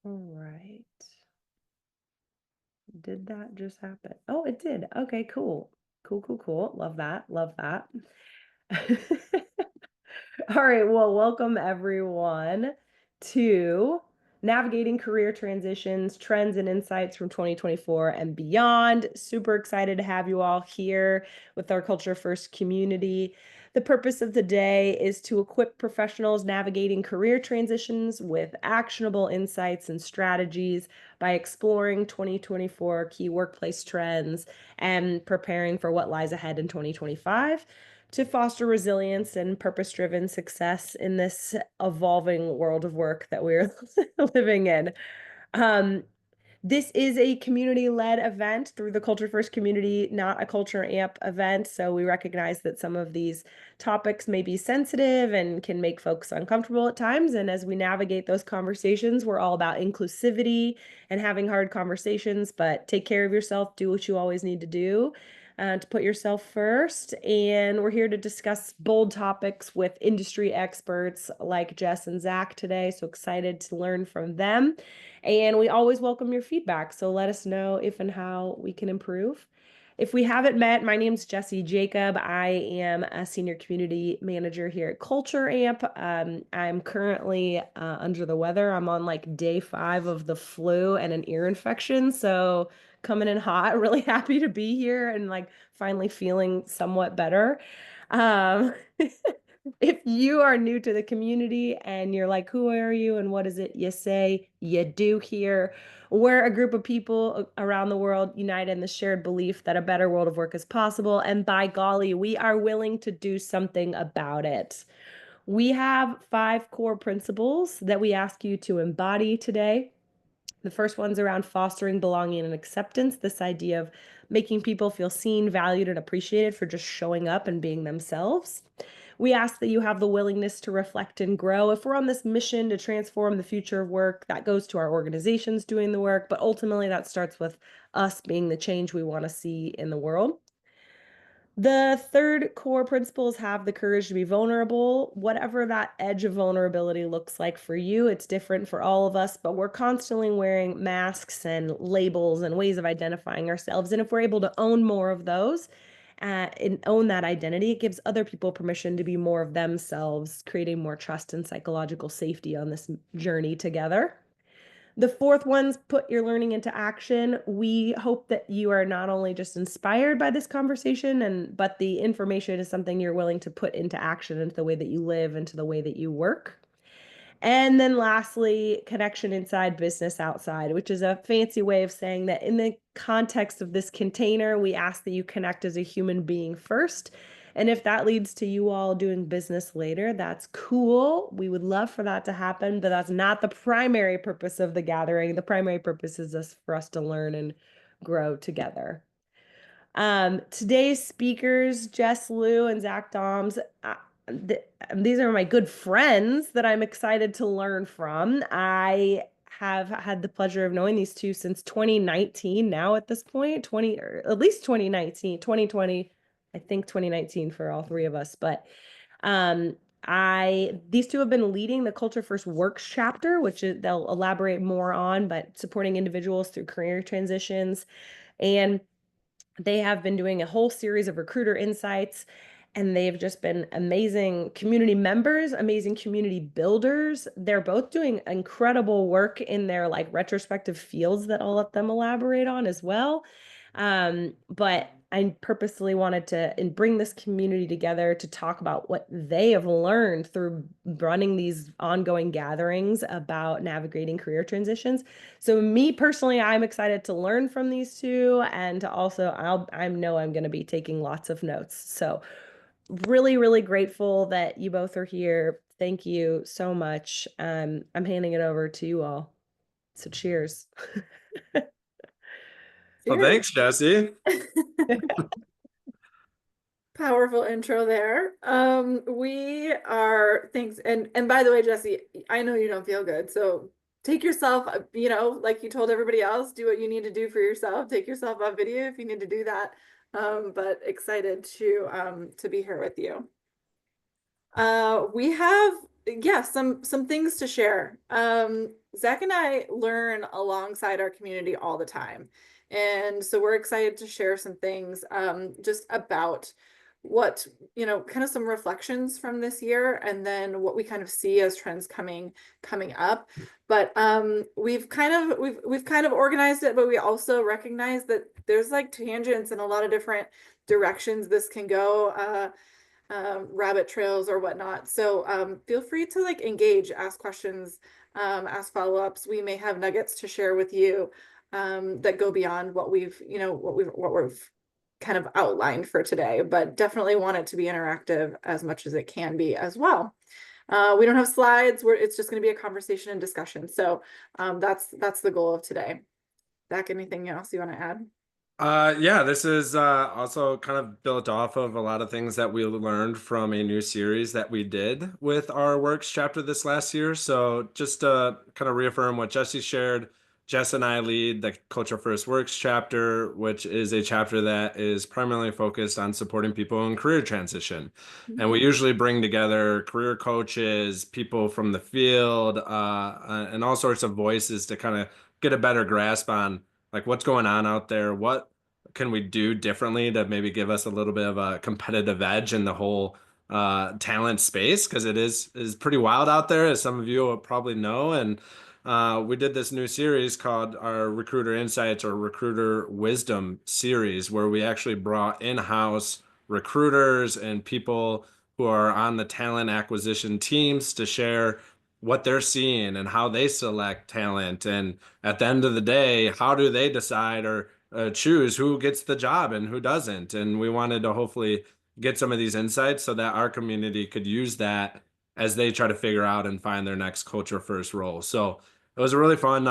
All right. Did that just happen? Oh, it did. Okay, cool. Cool, cool, cool. Love that. Love that. All right. Well, welcome everyone to Navigating Career Transitions, Trends and Insights from 2024 and Beyond. Super excited to have you all here with our Culture First community. The purpose of the day is to equip professionals navigating career transitions with actionable insights and strategies by exploring 2024 key workplace trends and preparing for what lies ahead in 2025 to foster resilience and purpose-driven success in this evolving world of work that we're living in. Um, this is a community-led event through the Culture First community, not a Culture Amp event. So we recognize that some of these topics may be sensitive and can make folks uncomfortable at times. And as we navigate those conversations, we're all about inclusivity and having hard conversations, but take care of yourself, do what you always need to do. To put yourself first. And we're here to discuss bold topics with industry experts like Jess and Zach today. So excited to learn from them. And we always welcome your feedback. So let us know if and how we can improve. If we haven't met, my name's Jessie Jacob. I am a senior community manager here at Culture Amp. I'm currently under the weather. I'm on like day 5 of the flu and an ear infection. So coming in hot, really happy to be here and like finally feeling somewhat better. Um, if you are new to the community and you're like, who are you and what is it you say you do here? We're a group of people around the world united in the shared belief that a better world of work is possible. And by golly, we are willing to do something about it. We have 5 core principles that we ask you to embody today. The first one's around fostering belonging and acceptance, this idea of making people feel seen, valued, and appreciated for just showing up and being themselves. We ask that you have the willingness to reflect and grow. If we're on this mission to transform the future of work, that goes to our organizations doing the work, but ultimately that starts with us being the change we want to see in the world. The third core principle is have the courage to be vulnerable. Whatever that edge of vulnerability looks like for you, it's different for all of us, but we're constantly wearing masks and labels and ways of identifying ourselves. And if we're able to own more of those and own that identity, it gives other people permission to be more of themselves, creating more trust and psychological safety on this journey together. The fourth one's put your learning into action. We hope that you are not only just inspired by this conversation but the information is something you're willing to put into action into the way that you live, into the way that you work. And then lastly, connection inside, business outside, which is a fancy way of saying that in the context of this container, we ask that you connect as a human being first. And if that leads to you all doing business later, that's cool. We would love for that to happen, but that's not the primary purpose of the gathering. The primary purpose is just for us to learn and grow together. Today's speakers, Jess, Liu, and Zech Dahms, th these are my good friends that I'm excited to learn from. I have had the pleasure of knowing these two since 2019 now at this point, 20 or at least 2019, 2020, I think 2019 for all 3 of us. But um, these two have been leading the Culture First Works chapter, which they'll elaborate more on, but supporting individuals through career transitions. And they have been doing a whole series of recruiter insights, and they've just been amazing community members, amazing community builders. They're both doing incredible work in their like retrospective fields that I'll let them elaborate on as well. But I purposely wanted to and bring this community together to talk about what they have learned through running these ongoing gatherings about navigating career transitions. So me personally, I'm excited to learn from these two, and to also I know I'm going to be taking lots of notes. So really, really grateful that you both are here. Thank you so much. I'm handing it over to you all. So cheers. Well, Cheers. thanks, Jesse. Powerful intro there. We are thanks and by the way, Jesse, I know you don't feel good, so take yourself, like you told everybody else, do what you need to do for yourself. Take yourself off video if you need to do that. But excited to be here with you. We have, yeah, some things to share. Zach and I learn alongside our community all the time. And so we're excited to share some things just about what, kind of some reflections from this year and then what we kind of see as trends coming up. But we've kind of organized it, but we also recognize that there's like tangents in a lot of different directions this can go. Rabbit trails or whatnot. So feel free to like engage, ask questions, ask follow-ups. We may have nuggets to share with you that go beyond what we've kind of outlined for today, but definitely want it to be interactive as much as it can be as well. We don't have slides, it's just going to be a conversation and discussion. So that's the goal of today. Zach, anything else you want to add? Yeah, this is also kind of built off of a lot of things that we learned from a new series that we did with our works chapter this last year. So just to kind of reaffirm what Jesse shared, Jess and I lead the Culture First Works chapter, which is a chapter that is primarily focused on supporting people in career transition. And we usually bring together career coaches, people from the field, and all sorts of voices to kind of get a better grasp on like what's going on out there, what can we do differently to maybe give us a little bit of a competitive edge in the whole talent space because it is pretty wild out there, as some of you will probably know. And we did this new series called our Recruiter Insights or Recruiter Wisdom series, where we actually brought in-house recruiters and people who are on the talent acquisition teams to share what they're seeing and how they select talent. And at the end of the day, how do they decide or choose who gets the job and who doesn't? And we wanted to hopefully get some of these insights so that our community could use that as they try to figure out and find their next culture first role. So it was a really fun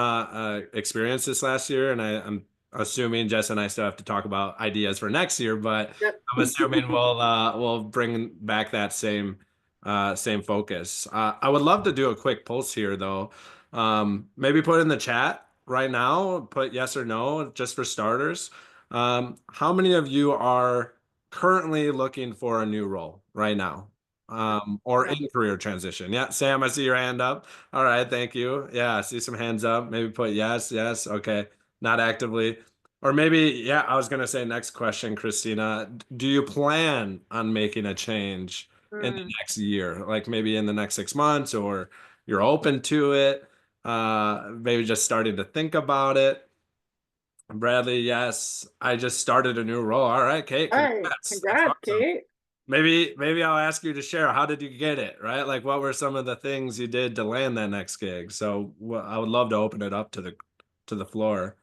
experience this last year, and I'm assuming Jess and I still have to talk about ideas for next year, but Yep. I'm assuming we'll bring back that same focus. I would love to do a quick pulse here, though. Maybe put in the chat right now, put yes or no, just for starters. How many of you are currently looking for a new role right now? Or Yeah. in career transition? Yeah, Sam, I see your hand up. All right, thank you. Yeah, I see some hands up. Maybe put yes, yes. Okay, not actively. Or maybe, yeah, I was gonna say next question, Christina. Do you plan on making a change in the Mm. next year, like maybe in the next 6 months, or you're open to it, maybe just starting to think about it? Bradley, yes, I just started a new role. All right, Kate, All right. congrats. That's Congrats, awesome. Kate. Maybe I'll ask you to share, how did you get it, right? Like what were some of the things you did to land that next gig? So I would love to open it up to the floor.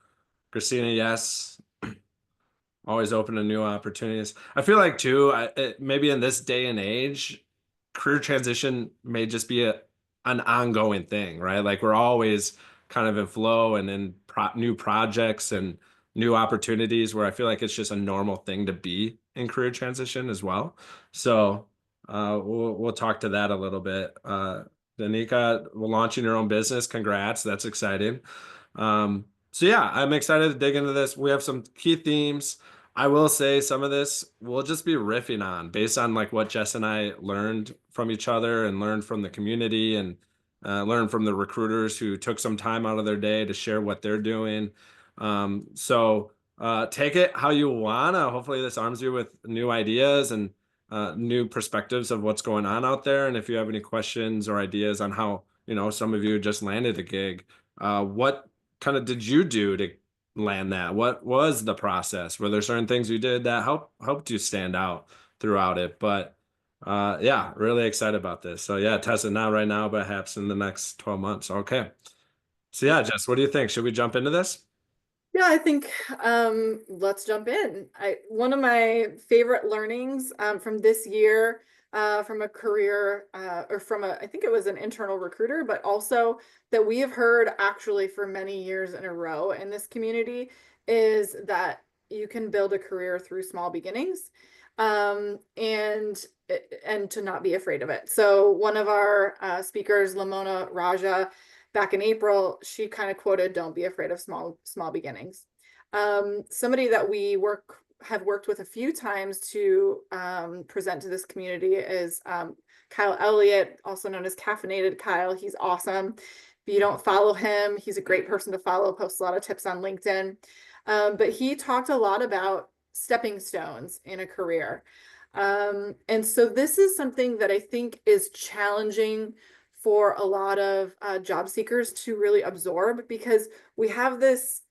Christina, yes. Always open to new opportunities. I feel like too, maybe in this day and age, career transition may just be an ongoing thing, right? Like we're always kind of in flow and in new projects and new opportunities where I feel like it's just a normal thing to be in career transition as well. So we'll talk to that a little bit. Danica, launching your own business. Congrats. That's exciting. So yeah, I'm excited to dig into this. We have some key themes. I will say some of this we'll just be riffing on based on like what Jess and I learned from each other and learned from the community and learned from the recruiters who took some time out of their day to share what they're doing. So take it how you wanna. Hopefully this arms you with new ideas and new perspectives of what's going on out there. And if you have any questions or ideas on how, some of you just landed a gig, what kind of did you do to land that? What was the process? Were there certain things you did that helped you stand out throughout it? But yeah, really excited about this. So yeah, test it not right now, but perhaps in the next 12 months. Okay. So yeah, Jess, what do you think? Should we jump into this? Yeah, I think let's jump in. One of my favorite learnings from this year, from a career or from I think it was an internal recruiter, but also that we have heard actually for many years in a row in this community is that you can build a career through small beginnings, and to not be afraid of it. So one of our speakers, Lamona Raja, back in April, she kind of quoted, "Don't be afraid of small beginnings." Somebody that we have worked with a few times to present to this community is Kyle Elliott, also known as Caffeinated Kyle. He's awesome. If you don't follow him, he's a great person to follow, posts a lot of tips on LinkedIn. But he talked a lot about stepping stones in a career. And so this is something that I think is challenging for a lot of job seekers to really absorb, because we have this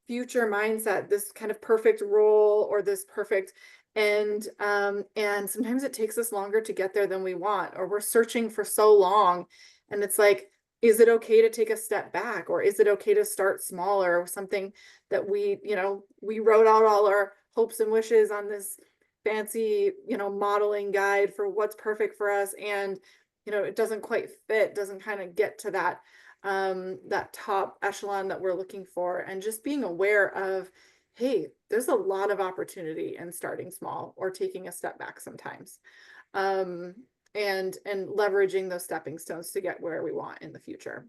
future mindset, this kind of perfect role or this perfect, and sometimes it takes us longer to get there than we want, or we're searching for so long. And it's like, is it okay to take a step back, or is it okay to start smaller, or something that we wrote out all our hopes and wishes on this fancy, modeling guide for what's perfect for us, and it doesn't quite fit, doesn't kind of get to that top echelon that we're looking for. And just being aware of, hey, there's a lot of opportunity in starting small or taking a step back sometimes, and leveraging those stepping stones to get where we want in the future.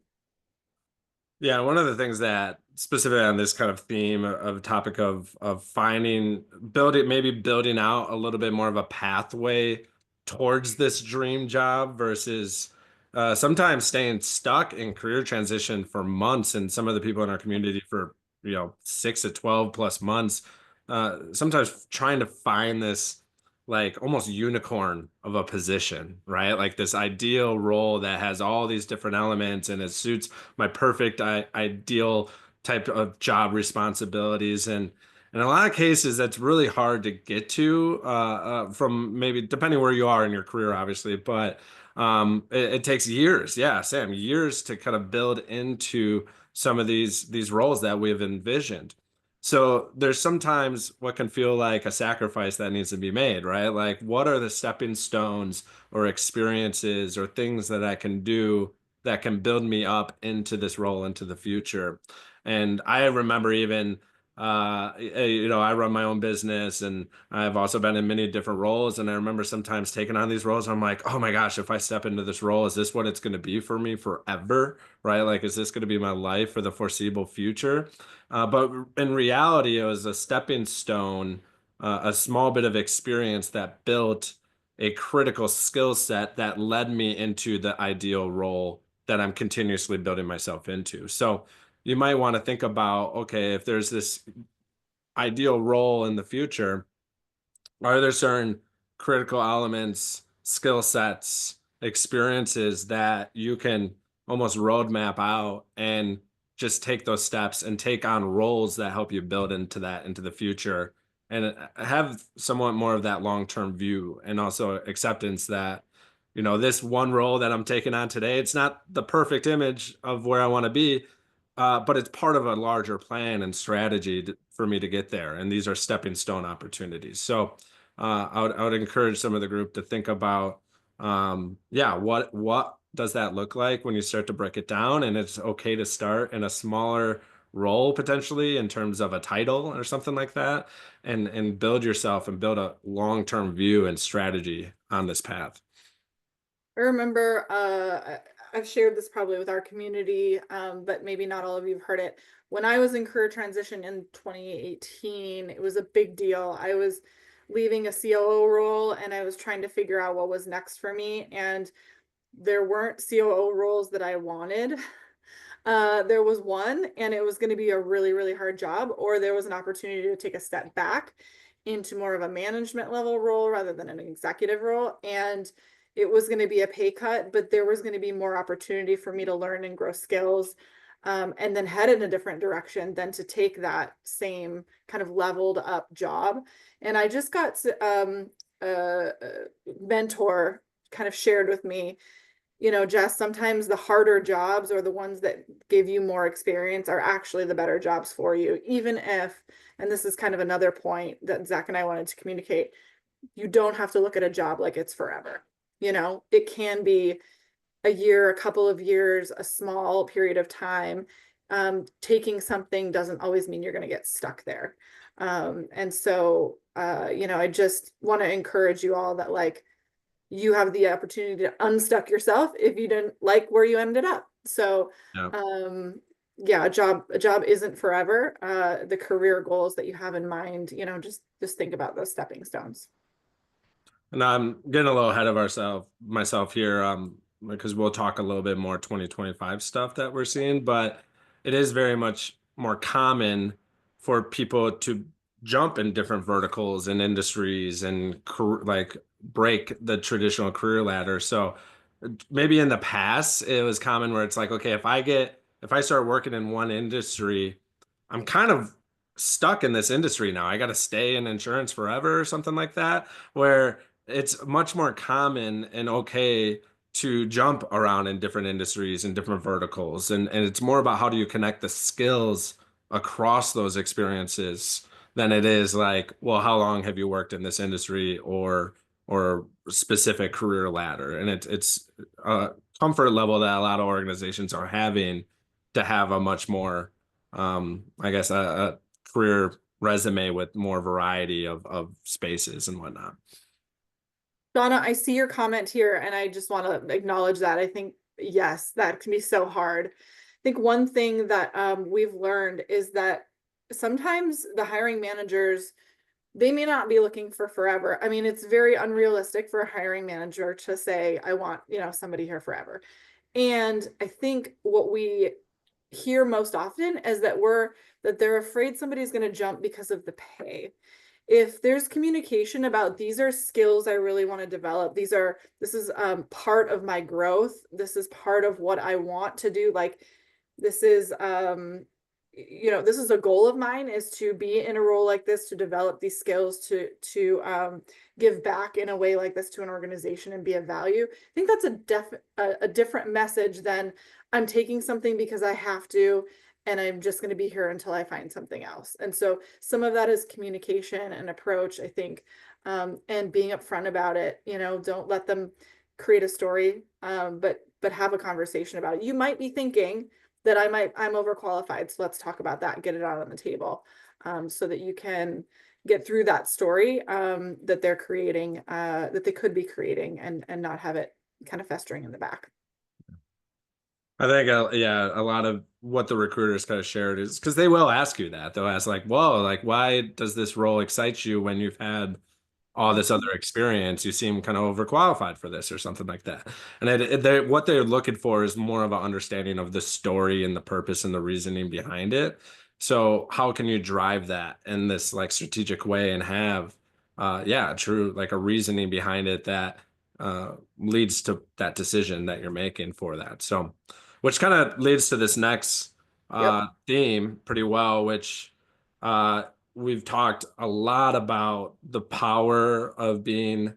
Yeah, one of the things that specifically on this kind of theme of topic of finding maybe building out a little bit more of a pathway towards this dream job versus sometimes staying stuck in career transition for months, and some of the people in our community for 6 to 12 plus months, sometimes trying to find this like almost unicorn of a position, right? Like this ideal role that has all these different elements and it suits my perfect ideal type of job responsibilities. And in a lot of cases, that's really hard to get to from maybe depending where you are in your career, obviously, but it takes years. Yeah, Sam, years to kind of build into some of these roles that we've envisioned. So there's sometimes what can feel like a sacrifice that needs to be made, right? Like, what are the stepping stones or experiences or things that I can do that can build me up into this role into the future? And I remember even, I run my own business and I've also been in many different roles. And I remember sometimes taking on these roles. I'm like, oh my gosh, if I step into this role, is this what it's going to be for me forever? Right? Like, is this going to be my life for the foreseeable future? But in reality, it was a stepping stone, a small bit of experience that built a critical skill set that led me into the ideal role that I'm continuously building myself into. So you might want to think about, okay, if there's this ideal role in the future, are there certain critical elements, skill sets, experiences that you can almost roadmap out and just take those steps and take on roles that help you build into that into the future and have somewhat more of that long-term view and also acceptance that this one role that I'm taking on today, it's not the perfect image of where I want to be, but it's part of a larger plan and strategy for me to get there. And these are stepping stone opportunities. So I would encourage some of the group to think about, yeah, what does that look like when you start to break it down? And it's okay to start in a smaller role potentially in terms of a title or something like that, and build yourself and build a long-term view and strategy on this path. I remember, I've shared this probably with our community, but maybe not all of you have heard it. When I was in career transition in 2018, it was a big deal. I was leaving a COO role and I was trying to figure out what was next for me. And there weren't COO roles that I wanted. There was one, and it was going to be a really, really hard job, or there was an opportunity to take a step back into more of a management level role rather than an executive role. And it was going to be a pay cut, but there was going to be more opportunity for me to learn and grow skills, and then head in a different direction than to take that same kind of leveled up job. And I just got a mentor kind of shared with me, Jess, sometimes the harder jobs or the ones that give you more experience are actually the better jobs for you, even if, and this is kind of another point that Zach and I wanted to communicate, you don't have to look at a job like it's forever. It can be a year, a couple of years, a small period of time. Taking something doesn't always mean you're going to get stuck there. And so, I just want to encourage you all that, like, you have the opportunity to unstuck yourself if you didn't like where you ended up. So, Yeah. yeah, a job isn't forever. The career goals that you have in mind, just think about those stepping stones. And I'm getting a little ahead of myself here, because we'll talk a little bit more 2025 stuff that we're seeing, but it is very much more common for people to jump in different verticals and industries and like break the traditional career ladder. So maybe in the past it was common where it's like, okay, if I start working in one industry, I'm kind of stuck in this industry now. I got to stay in insurance forever or something like that, where it's much more common and okay to jump around in different industries and different verticals. And it's more about how do you connect the skills across those experiences than it is like, well, how long have you worked in this industry or specific career ladder? And it's a comfort level that a lot of organizations are having to have a much more, I guess, a career resume with more variety of spaces and whatnot. Donna, I see your comment here, and I just want to acknowledge that. I think, yes, that can be so hard. I think one thing that we've learned is that sometimes the hiring managers, they may not be looking for forever. I mean, it's very unrealistic for a hiring manager to say, I want, somebody here forever. And I think what we hear most often is that they're afraid somebody's going to jump because of the pay. If there's communication about these are skills I really want to develop, this is part of my growth, this is part of what I want to do, like this is this is a goal of mine, is to be in a role like this, to develop these skills, to give back in a way like this to an organization and be of value. I think that's a different message than I'm taking something because I have to, and I'm just going to be here until I find something else. And so some of that is communication and approach, I think, and being upfront about it. Don't let them create a story, but have a conversation about it. You might be thinking that I'm overqualified, so let's talk about that and get it out on the table, so that you can get through that story that they're creating, that they could be creating, and not have it kind of festering in the back. I think, yeah, a lot of what the recruiters kind of shared is because they will ask you that. They'll ask like, whoa, like, why does this role excite you when you've had all this other experience? You seem kind of overqualified for this or something like that. And what they're looking for is more of an understanding of the story and the purpose and the reasoning behind it. So how can you drive that in this like strategic way and have, yeah, true, like a reasoning behind it that leads to that decision that you're making for that. So, which kind of leads to this next Yep. theme pretty well, which uh, we've talked a lot about the power of being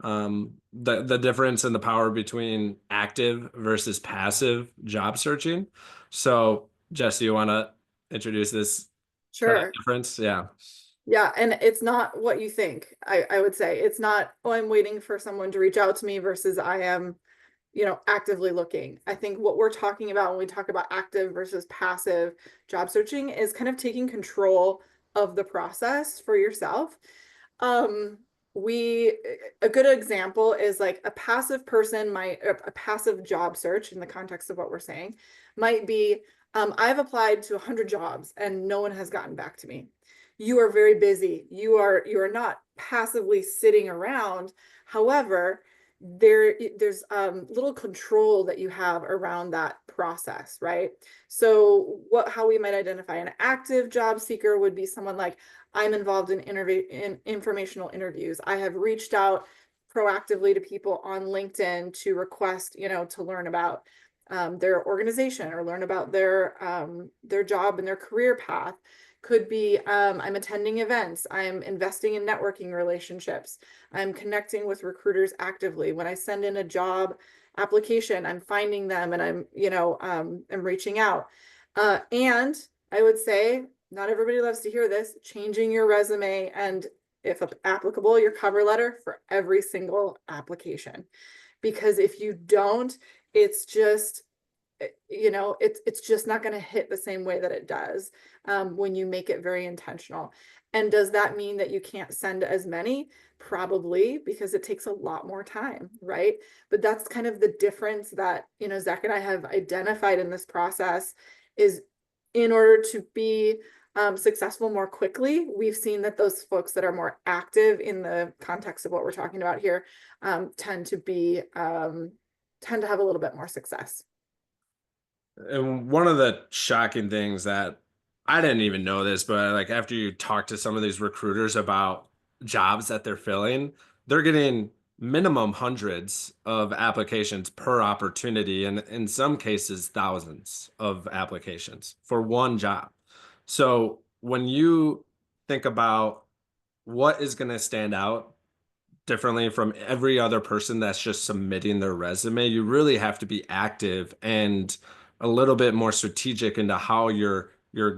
the difference in the power between active versus passive job searching. So, Jesse, you want to introduce this Sure. difference? Yeah. Yeah, and it's not what you think. I would say it's not, oh, I'm waiting for someone to reach out to me versus I am, actively looking. I think what we're talking about when we talk about active versus passive job searching is kind of taking control of the process for yourself. Um, we A good example is like a passive person might, a passive job search in the context of what we're saying might be, I've applied to 100 jobs and no one has gotten back to me. You are very busy. You are not passively sitting around. However, there's little control that you have around that process, right? So how we might identify an active job seeker would be someone like, I'm involved in informational interviews. I have reached out proactively to people on LinkedIn to request, to learn about their organization or learn about their job and their career path. Could be, I'm attending events, I'm investing in networking relationships, I'm connecting with recruiters actively. When I send in a job application, I'm finding them and I'm reaching out. And I would say, not everybody loves to hear this, changing your resume and, if applicable, your cover letter for every single application. Because if you don't, it's just, it's just not going to hit the same way that it does when you make it very intentional. And does that mean that you can't send as many? Probably, because it takes a lot more time, right? But that's kind of the difference that, Zach and I have identified in this process, is in order to be successful more quickly. We've seen that those folks that are more active in the context of what we're talking about here tend to have a little bit more success. And one of the shocking things that I didn't even know this, but like after you talk to some of these recruiters about jobs that they're filling, they're getting minimum hundreds of applications per opportunity, and in some cases, thousands of applications for one job. So when you think about what is going to stand out differently from every other person that's just submitting their resume, you really have to be active and a little bit more strategic into how you're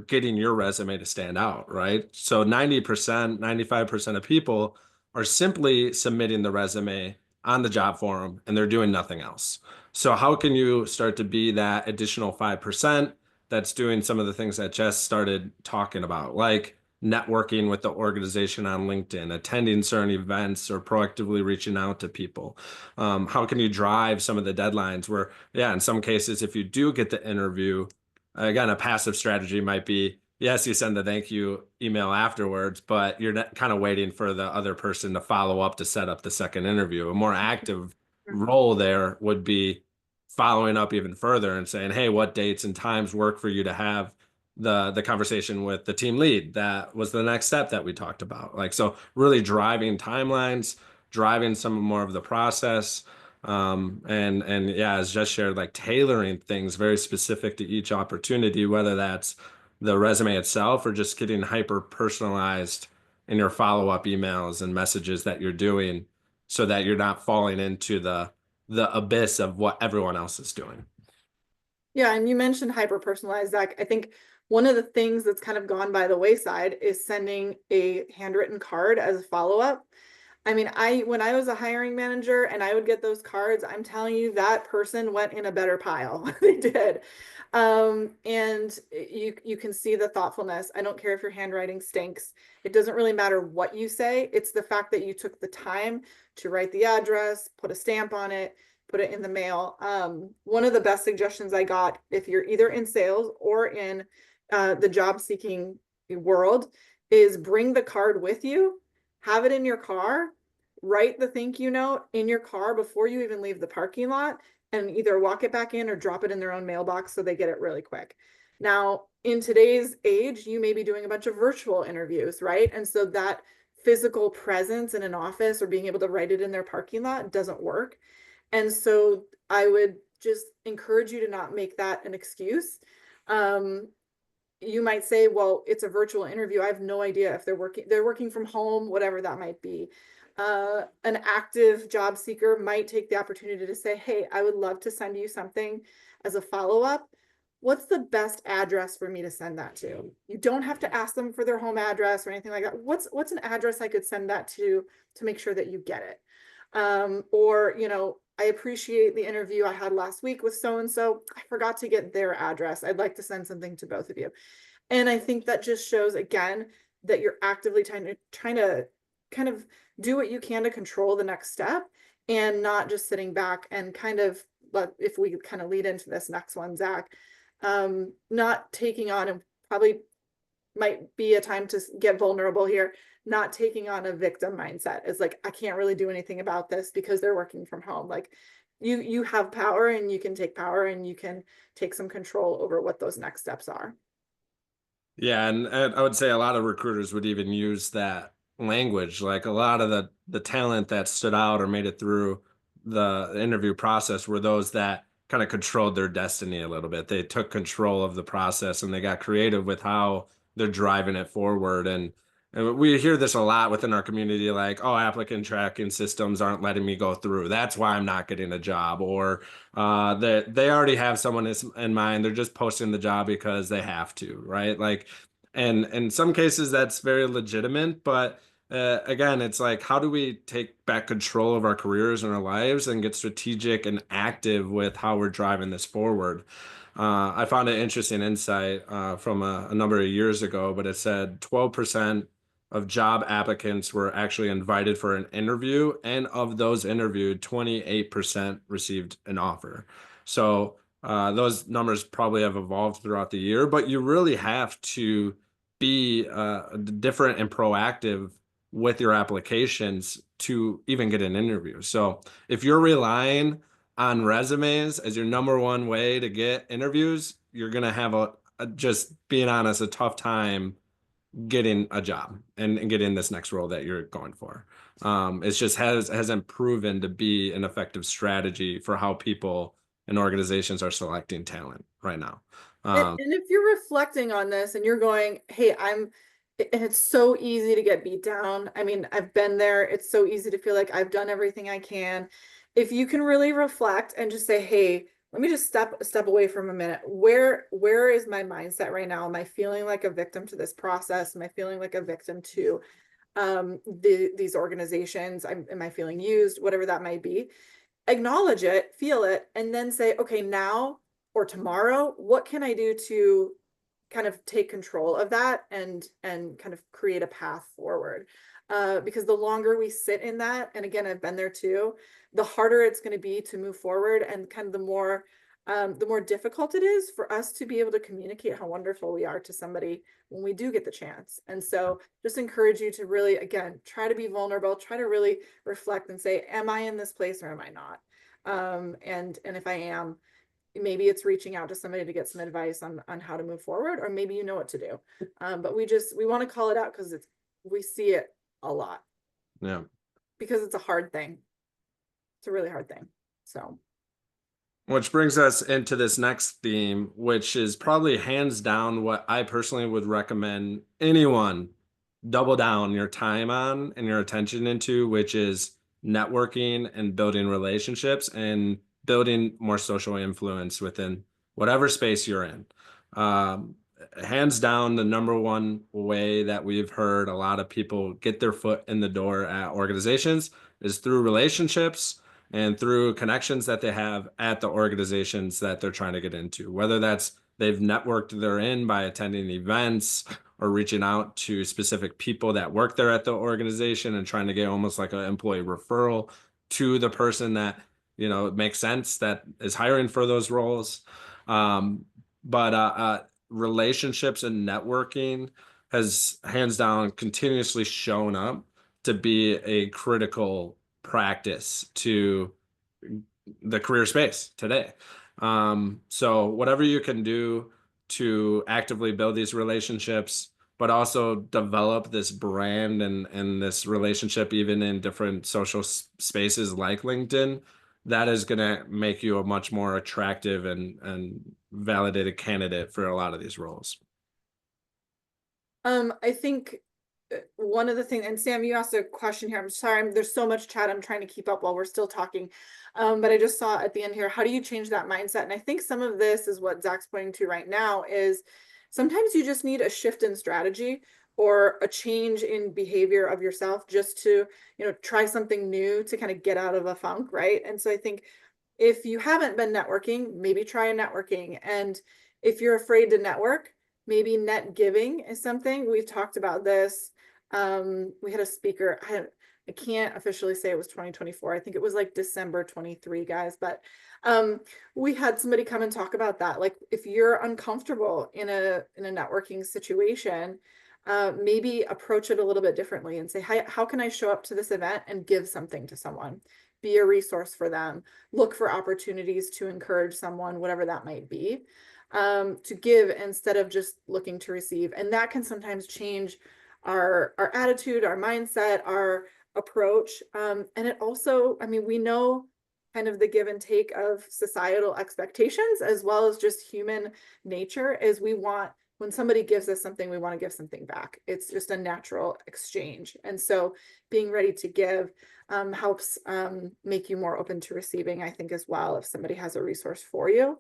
getting your resume to stand out, right? So 90%, 95% of people are simply submitting the resume on the job forum and they're doing nothing else. So how can you start to be that additional 5% that's doing some of the things that Jess started talking about, like networking with the organization on LinkedIn, attending certain events, or proactively reaching out to people? How can you drive some of the deadlines where, yeah, in some cases, if you do get the interview, again, a passive strategy might be, yes, you send the thank you email afterwards, but you're kind of waiting for the other person to follow up to set up the second interview. A more active role there would be following up even further and saying, hey, what dates and times work for you to have the conversation with the team lead? That was the next step that we talked about. Like, so really driving timelines, driving some more of the process. And yeah, as just shared, like tailoring things very specific to each opportunity, whether that's the resume itself or just getting hyper personalized in your follow-up emails and messages that you're doing so that you're not falling into the abyss of what everyone else is doing. Yeah, and you mentioned hyper personalized, Zach. I think one of the things that's kind of gone by the wayside is sending a handwritten card as a follow-up. I mean, when I was a hiring manager and I would get those cards, I'm telling you that person went in a better pile. They did. And you can see the thoughtfulness. I don't care if your handwriting stinks. It doesn't really matter what you say. It's the fact that you took the time to write the address, put a stamp on it, put it in the mail. One of the best suggestions I got, if you're either in sales or in the job seeking world, is bring the card with you, have it in your car, write the thank you note in your car before you even leave the parking lot, and either walk it back in or drop it in their own mailbox so they get it really quick. Now, in today's age, you may be doing a bunch of virtual interviews, right? And so that physical presence in an office or being able to write it in their parking lot doesn't work. And so I would just encourage you to not make that an excuse. You might say, well, it's a virtual interview. I have no idea if they're working from home, whatever that might be. An active job seeker might take the opportunity to say, hey, I would love to send you something as a follow-up. What's the best address for me to send that to? You don't have to ask them for their home address or anything like that. What's an address I could send that to make sure that you get it? Or, I appreciate the interview I had last week with so-and-so. I forgot to get their address. I'd like to send something to both of you. And I think that just shows, again, that you're actively trying to kind of do what you can to control the next step and not just sitting back and kind of, if we kind of lead into this next one, Zach, not taking on, and probably might be a time to get vulnerable here, not taking on a victim mindset. It's like, I can't really do anything about this because they're working from home. Like you have power and you can take power and you can take some control over what those next steps are. Yeah, and I would say a lot of recruiters would even use that language. Like a lot of the talent that stood out or made it through the interview process were those that kind of controlled their destiny a little bit. They took control of the process and they got creative with how they're driving it forward. And we hear this a lot within our community, like, oh, applicant tracking systems aren't letting me go through. That's why I'm not getting a job. Or they already have someone in mind. They're just posting the job because they have to, right? Like, and in some cases that's very legitimate, but again, it's like, how do we take back control of our careers and our lives and get strategic and active with how we're driving this forward? I found an interesting insight from a number of years ago, but it said 12% of job applicants were actually invited for an interview, and of those interviewed, 28% received an offer. So those numbers probably have evolved throughout the year, but you really have to be different and proactive with your applications to even get an interview. So if you're relying on resumes as your number one way to get interviews, you're going to have just being honest, a tough time getting a job and getting this next role that you're going for. It's just hasn't proven to be an effective strategy for how people and organizations are selecting talent right now. And if you're reflecting on this and you're going, hey, and it's so easy to get beat down. I mean, I've been there. It's so easy to feel like I've done everything I can. If you can really reflect and just say, hey, let me just step away from a minute. Where is my mindset right now? Am I feeling like a victim to this process? Am I feeling like a victim to these organizations? Am I feeling used? Whatever that might be. Acknowledge it, feel it, and then say, okay, now or tomorrow, what can I do to kind of take control of that and kind of create a path forward? Because the longer we sit in that, and again, I've been there too, the harder it's going to be to move forward, and kind of the more difficult it is for us to be able to communicate how wonderful we are to somebody when we do get the chance. And so just encourage you to really, again, try to be vulnerable, try to really reflect and say, am I in this place or am I not? And if I am, maybe it's reaching out to somebody to get some advice on how to move forward, or maybe you know what to do. But we want to call it out because we see it a lot. Yeah. Because it's a hard thing. It's a really hard thing. So Which brings us into this next theme, which is probably hands down what I personally would recommend anyone double down your time on and your attention into, which is networking and building relationships and building more social influence within whatever space you're in. Um, Hands down, the number one way that we've heard a lot of people get their foot in the door at organizations is through relationships and through connections that they have at the organizations that they're trying to get into, whether that's they've networked they're in by attending events or reaching out to specific people that work there at the organization and trying to get almost like an employee referral to the person that, it makes sense that is hiring for those roles. But relationships and networking has hands down continuously shown up to be a critical practice to the career space today. So whatever you can do to actively build these relationships, but also develop this brand and this relationship even in different social spaces like LinkedIn, that is going to make you a much more attractive and validated candidate for a lot of these roles. I think one of the things, and Sam, you asked a question here. I'm sorry, there's so much chat. I'm trying to keep up while we're still talking. But I just saw at the end here, how do you change that mindset? And I think some of this is what Zach's pointing to right now is sometimes you just need a shift in strategy or a change in behavior of yourself just to, try something new to kind of get out of a funk, right? And so I think if you haven't been networking, maybe try a networking. And if you're afraid to network, maybe net giving is something. We've talked about this. We had a speaker, I can't officially say it was 2024. I think it was like December 23, guys, but we had somebody come and talk about that. Like if you're uncomfortable in a networking situation, maybe approach it a little bit differently and say, how can I show up to this event and give something to someone? Be a resource for them, look for opportunities to encourage someone, whatever that might be, to give instead of just looking to receive. And that can sometimes change our attitude, our mindset, our approach. And it also, I mean, we know kind of the give and take of societal expectations as well as just human nature is we want, when somebody gives us something, we want to give something back. It's just a natural exchange. And so being ready to give helps make you more open to receiving, I think, as well, if somebody has a resource for you.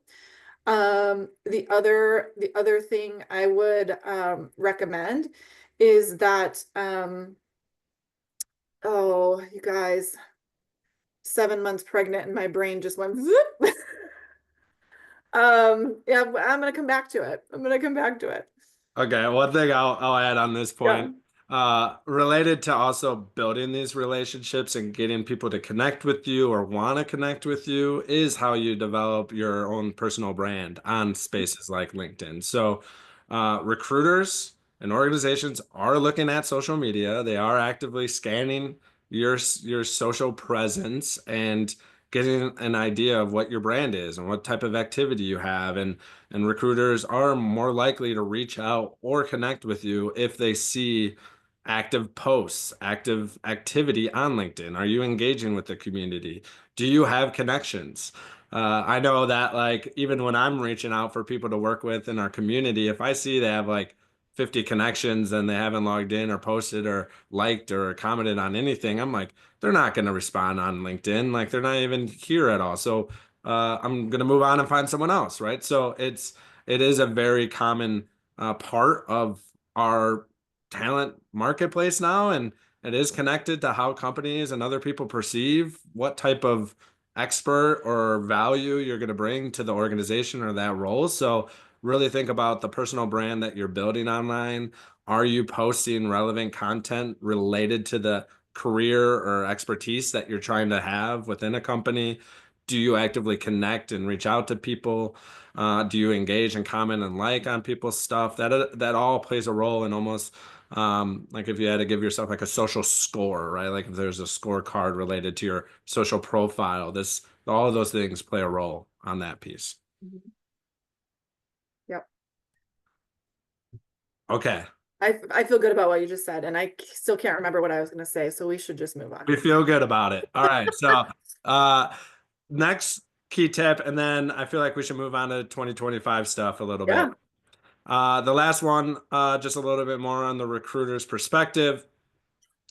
The other thing I would recommend is that, oh, you guys, 7 months pregnant and my brain just went zoop. Yeah, I'm gonna come back to it. Okay, one thing I'll add on this Yeah. point, related to also building these relationships and getting people to connect with you or want to connect with you is how you develop your own personal brand on spaces like LinkedIn. So, recruiters And organizations are looking at social media. They are actively scanning your social presence and getting an idea of what your brand is and what type of activity you have. And recruiters are more likely to reach out or connect with you if they see active posts, active activity on LinkedIn. Are you engaging with the community? Do you have connections? I know that like even when I'm reaching out for people to work with in our community, if I see they have like 50 connections and they haven't logged in or posted or liked or commented on anything, I'm like, they're not going to respond on LinkedIn. Like they're not even here at all. So I'm going to move on and find someone else, right? So it is a very common part of our talent marketplace now, and it is connected to how companies and other people perceive what type of expert or value you're going to bring to the organization or that role. So really think about the personal brand that you're building online. Are you posting relevant content related to the career or expertise that you're trying to have within a company? Do you actively connect and reach out to people? Do you engage and comment and like on people's stuff? That all plays a role in almost like if you had to give yourself like a social score, right? Like if there's a scorecard related to your social profile, this all of those things play a role on that piece. Mhm. Yep. Okay. I feel good about what you just said, and I still can't remember what I was going to say, so we should just move on. We feel good about it. All right. So next key tip, and then I feel like we should move on to 2025 stuff a little bit. Yeah. The last one, just a little bit more on the recruiter's perspective.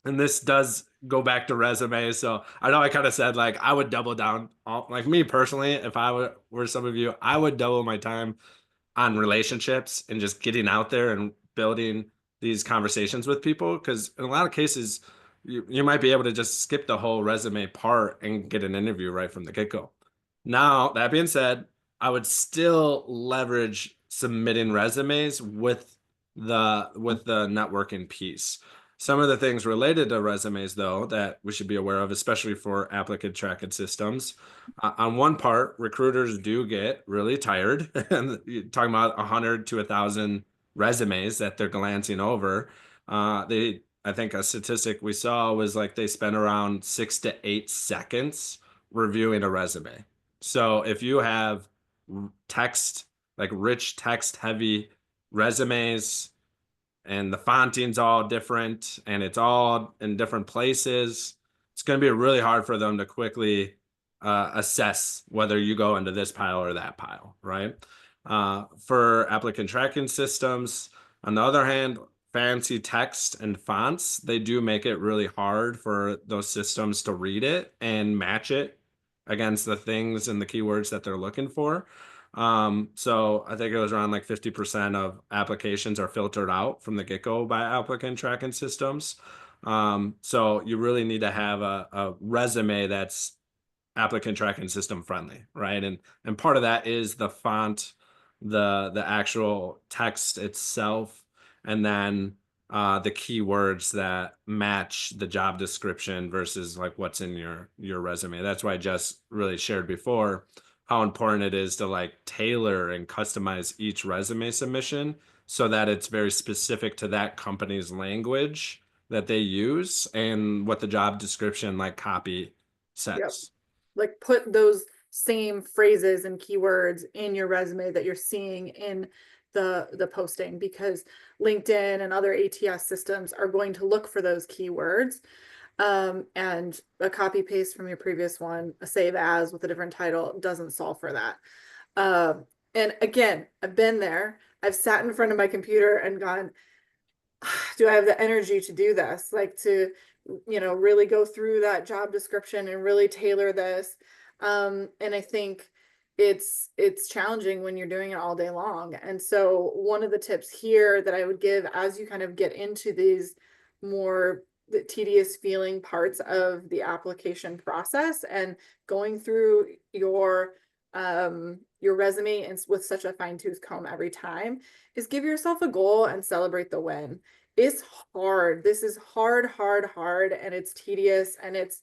And this does go back to resumes. So I know I kind of said like I would double down. Like me personally, if I were some of you, I would double my time on relationships and just getting out there and building these conversations with people. Because in a lot of cases, you might be able to just skip the whole resume part and get an interview right from the get-go. Now, that being said, I would still leverage submitting resumes with the networking piece. Some of the things related to resumes, though, that we should be aware of, especially for applicant tracking systems. On one part, recruiters do get really tired, and you're talking about 100 to 1,000 resumes that they're glancing over. I think a statistic we saw was like they spend around 6 to 8 seconds reviewing a resume. So if you have text, like rich text heavy resumes, and the fonting's all different and it's all in different places, it's going to be really hard for them to quickly assess whether you go into this pile or that pile, right? For applicant tracking systems, on the other hand, fancy text and fonts, they do make it really hard for those systems to read it and match it against the things and the keywords that they're looking for. So I think it was around like 50% of applications are filtered out from the get-go by applicant tracking systems. So you really need to have a resume that's applicant tracking system friendly, right? And part of that is the font, the actual text itself, and then the keywords that match the job description versus like what's in your resume. That's why I just really shared before how important it is to like tailor and customize each resume submission so that it's very specific to that company's language that they use and what the job description like copy Yep. says. Like put those same phrases and keywords in your resume that you're seeing in the posting, because LinkedIn and other ATS systems are going to look for those keywords. And a copy paste from your previous one, a save as with a different title, doesn't solve for that. And again, I've been there. I've sat in front of my computer and gone, do I have the energy to do this? Like to, really go through that job description and really tailor this. And I think it's challenging when you're doing it all day long. And so one of the tips here that I would give as you kind of get into these more the tedious feeling parts of the application process and going through your resume and with such a fine-tooth comb every time is give yourself a goal and celebrate the win. It's hard. This is hard, hard, hard, and it's tedious, and it's,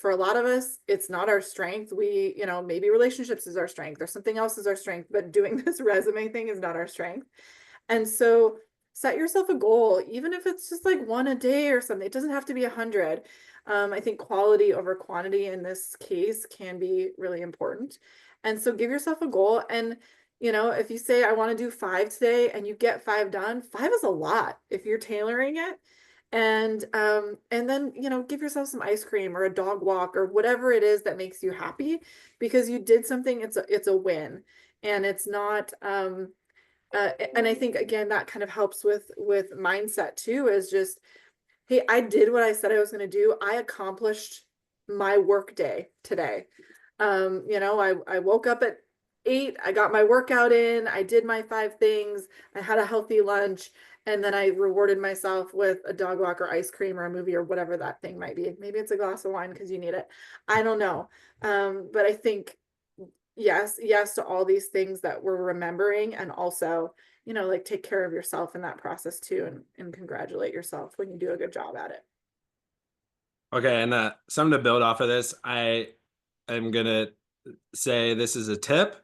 for a lot of us, it's not our strength. We, maybe relationships is our strength or something else is our strength, but doing this resume thing is not our strength. And so set yourself a goal, even if it's just like one a day or something. It doesn't have to be 100. I think quality over quantity in this case can be really important. And so give yourself a goal. And, if you say, I want to do 5 today and you get 5 done, 5 is a lot if you're tailoring it. And then, give yourself some ice cream or a dog walk or whatever it is that makes you happy because you did something, it's a win. And it's not and I think again that kind of helps with mindset too, is just, hey, I did what I said I was going to do. I accomplished my work day today. I woke up at 8, I got my workout in, I did my 5 things, I had a healthy lunch, and then I rewarded myself with a dog walk or ice cream or a movie or whatever that thing might be. Maybe it's a glass of wine because you need it. I don't know. But I think yes to all these things that we're remembering, and also, like take care of yourself in that process too, and congratulate yourself when you do a good job at it. Okay, and something to build off of this, I am gonna say this is a tip,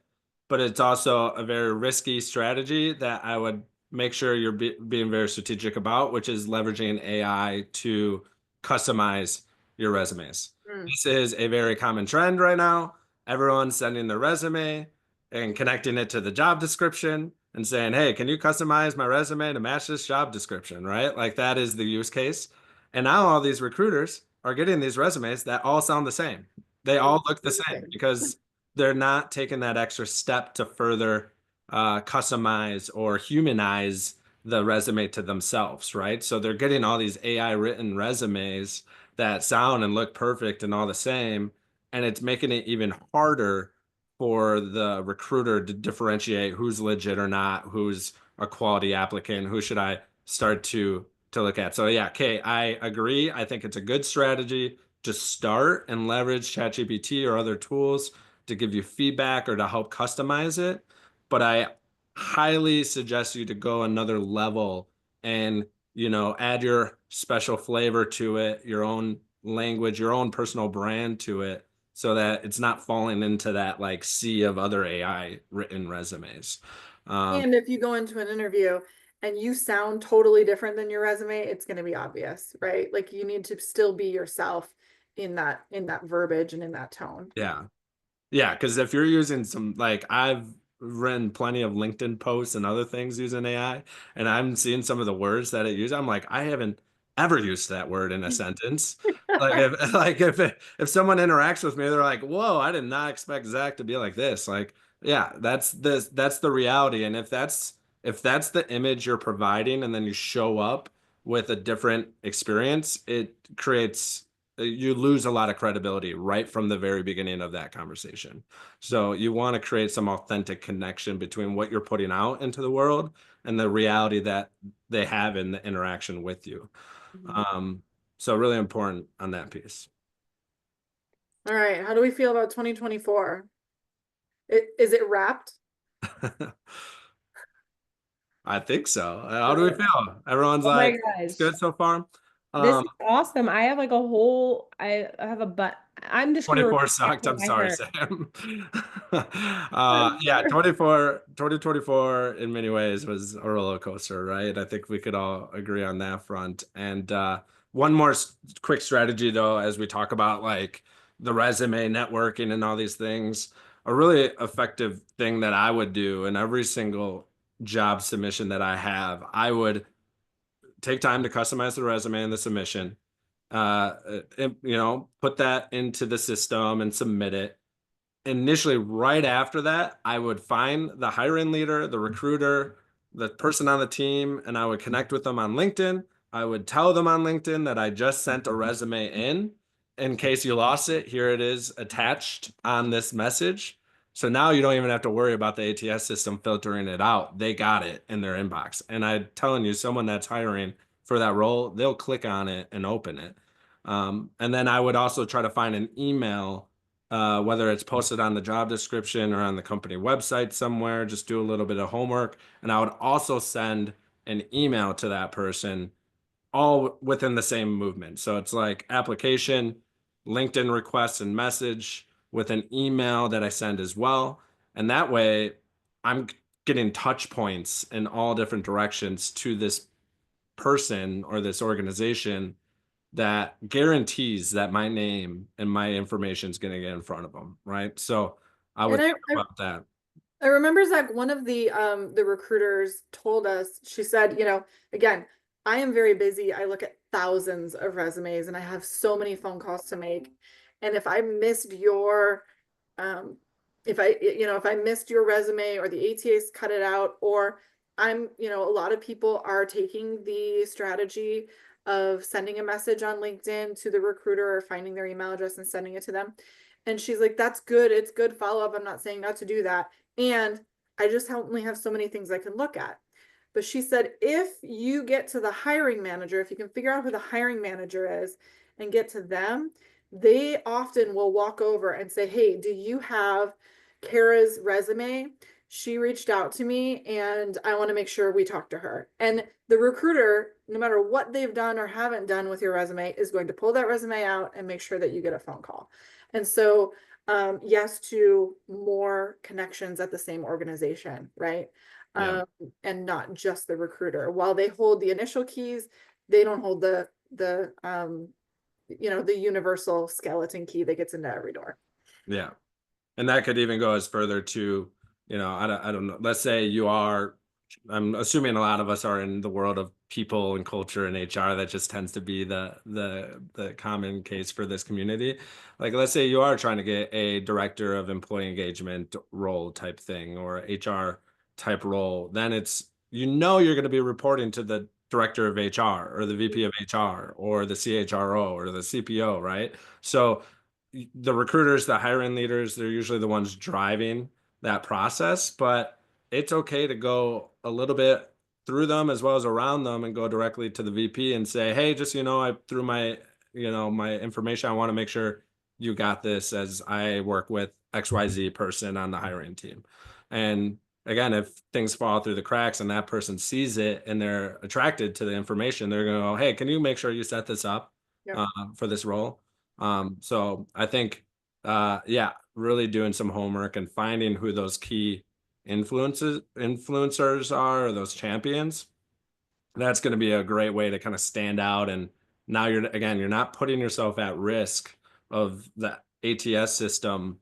but it's also a very risky strategy that I would make sure you're being very strategic about, which is leveraging AI to customize your resumes. Mm. This is a very common trend right now. Everyone's sending their resume and connecting it to the job description and saying, hey, can you customize my resume to match this job description, right? Like that is the use case. And now all these recruiters are getting these resumes that all sound the same. They all look the same because they're not taking that extra step to further customize or humanize the resume to themselves, right? So they're getting all these AI written resumes that sound and look perfect and all the same. And it's making it even harder for the recruiter to differentiate who's legit or not, who's a quality applicant, who should I start to look at. So yeah, Kay, I agree. I think it's a good strategy to start and leverage ChatGPT or other tools to give you feedback or to help customize it. But I highly suggest you to go another level and, add your special flavor to it, your own language, your own personal brand to it, so that it's not falling into that like sea of other AI written resumes. And if you go into an interview and you sound totally different than your resume, it's going to be obvious, right? Like you need to still be yourself in that verbiage and in that tone. Yeah. Yeah, because if you're using some, like I've written plenty of LinkedIn posts and other things using AI, and I'm seeing some of the words that it uses. I'm like, I haven't ever used that word in a sentence. Like if if someone interacts with me, they're like, "Whoa, I did not expect Zach to be like this." Like, yeah, that's the reality. And if that's the image you're providing, and then you show up with a different experience, it creates you lose a lot of credibility right from the very beginning of that conversation. So you want to create some authentic connection between what you're putting out into the world and the reality that they have in the interaction with you. Mhm. Um, so really important on that piece. All right. How do we feel about 2024? Is it wrapped? I think so. How do we Good. feel? Everyone's Oh my like, it's gosh. good so far. This is Um, awesome. I have like a whole, I have a, but I'm just going to 24 repeat back sucked. what I'm I sorry, heard. Sam. I'm Yeah, sure. 2024 in many ways was a roller coaster, right? I think we could all agree on that front. And one more quick strategy, though, as we talk about like the resume networking and all these things, a really effective thing that I would do in every single job submission that I have, I would take time to customize the resume and the submission, put that into the system and submit it. Initially, right after that, I would find the hiring leader, the recruiter, the person on the team, and I would connect with them on LinkedIn. I would tell them on LinkedIn that I just sent a resume in. In case you lost it, here it is attached on this message. So now you don't even have to worry about the ATS system filtering it out. They got it in their inbox. And I'm telling you, someone that's hiring for that role, they'll click on it and open it. And then I would also try to find an email, whether it's posted on the job description or on the company website somewhere, just do a little bit of homework. And I would also send an email to that person all within the same movement. So it's like application, LinkedIn request and message with an email that I send as well. And that way I'm getting touch points in all different directions to this person or this organization that guarantees that my name and my information is going to get in front of them, right? So I And would think about that. I remember, Zach, one of the recruiters told us, she said, again, I am very busy. I look at thousands of resumes and I have so many phone calls to make. And if I missed your um if I missed your resume or the ATA's cut it out, or a lot of people are taking the strategy of sending a message on LinkedIn to the recruiter or finding their email address and sending it to them. And she's like, that's good. It's good follow-up. I'm not saying not to do that. And I just only have so many things I can look at. But she said, if you get to the hiring manager, if you can figure out who the hiring manager is and get to them, they often will walk over and say, hey, do you have Kara's resume? She reached out to me and I want to make sure we talk to her. And the recruiter, no matter what they've done or haven't done with your resume, is going to pull that resume out and make sure that you get a phone call. And so, yes to more connections at the same organization, right? Yeah. And not just the recruiter. While they hold the initial keys, they don't hold the the universal skeleton key that gets into every door. Yeah. And that could even go as further to, I don't know. Let's say I'm assuming a lot of us are in the world of people and culture and HR. That just tends to be the common case for this community. Like, let's say you are trying to get a director of employee engagement role type thing or HR type role, then you're going to be reporting to the director of HR or the VP of HR or the CHRO or the CPO, right? So the recruiters, the hiring leaders, they're usually the ones driving that process, but it's okay to go a little bit through them as well as around them and go directly to the VP and say, hey, just, I threw my information. I want to make sure you got this as I work with XYZ person on the hiring team. And again, if things fall through the cracks and that person sees it and they're attracted to the information, they're going to go, hey, can you make sure you set this up Yep. for this role? So I think, yeah, really doing some homework and finding who those key influencers are, or those champions. That's going to be a great way to kind of stand out. And now you're not putting yourself at risk of the ATS system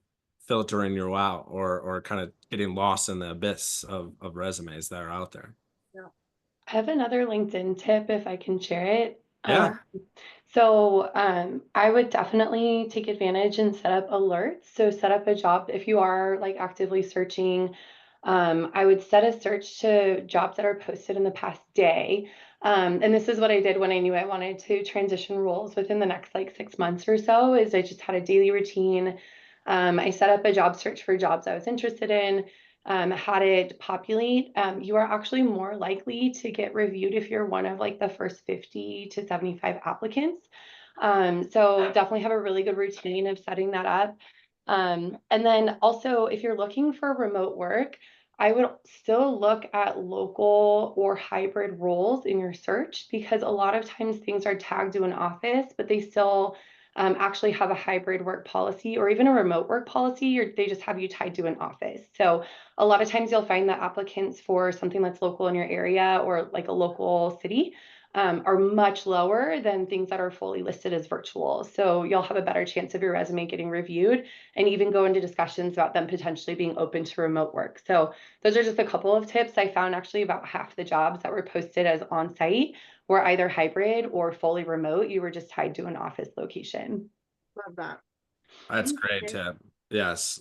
filtering you out or kind of getting lost in the abyss of resumes that are out there. Yeah. I have another LinkedIn tip if I can share it. Yeah. I would definitely take advantage and set up alerts. So set up a job if you are like actively searching. I would set a search to jobs that are posted in the past day. And this is what I did when I knew I wanted to transition roles within the next like 6 months or so, is I just had a daily routine. I set up a job search for jobs I was interested in, had it populate. You are actually more likely to get reviewed if you're one of like the first 50 to 75 applicants. So definitely have a really good routine of setting that up. And then also, if you're looking for remote work, I would still look at local or hybrid roles in your search, because a lot of times things are tagged to an office, but they still actually have a hybrid work policy or even a remote work policy, or they just have you tied to an office. So a lot of times you'll find that applicants for something that's local in your area or like a local city are much lower than things that are fully listed as virtual. So you'll have a better chance of your resume getting reviewed and even go into discussions about them potentially being open to remote work. So those are just a couple of tips. I found actually about half the jobs that were posted as on-site were either hybrid or fully remote. You were just tied to an office location. Love that. That's great tip. Yes,